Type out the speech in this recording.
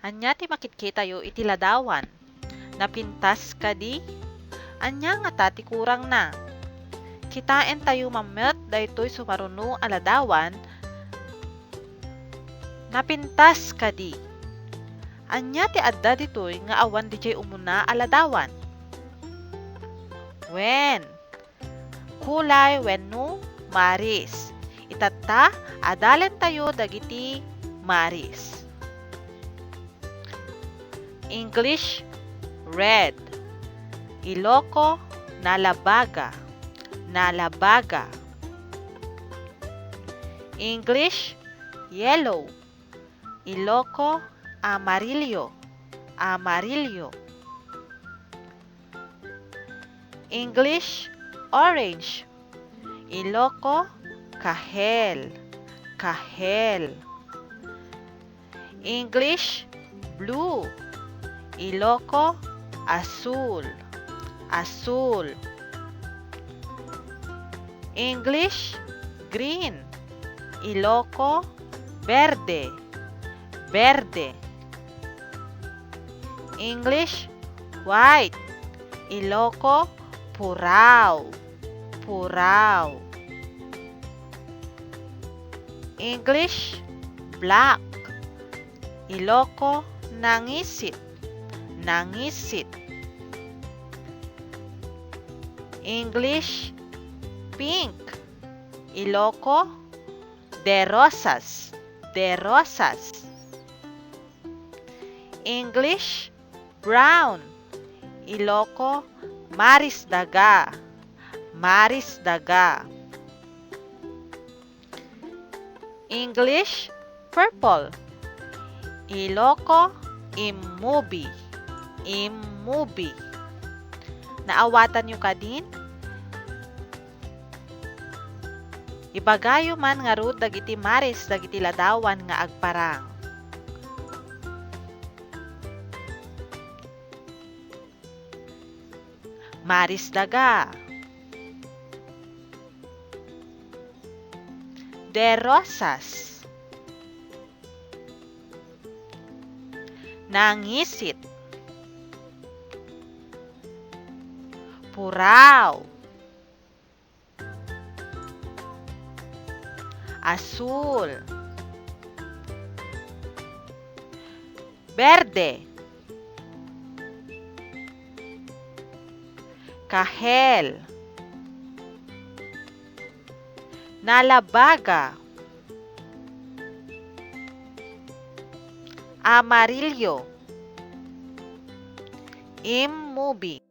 Anya ti makitkita yo iti ladawan. Napintas kadi? Anya nga tati kurang na. Kitain tayo mamet daytoy sumaruno aladawan. Napintas kadi? Anya ti adda ditoy nga awan dijay umuna aladawan. Wen. Kulay wenno maris. Itatta adalan tayo dagiti maris. English red. Iloko nalabaga. Nalabaga. English yellow. Iloko amarillo. Amarillo. English orange. Iloko kahel. Kahel. English blue. Iloko azul. Azul. English green. Iloko verde. Verde. English white. Iloko puraw. Puraw. English black. Iloko nangisit. Nangisit. English pink. Iloko de rosas. De rosas. English brown. Iloko marisdaga. Marisdaga. English purple. Iloko immubi. Immubi. Naawatan nyo ka din? Ibagayo man nga rod dagiti maris dagiti ladawan nga agparang. Maris daga. De rosas. Nangisit. Puraw. Azul. Verde. Kahel. Nalabaga. Amarillo. Immubi.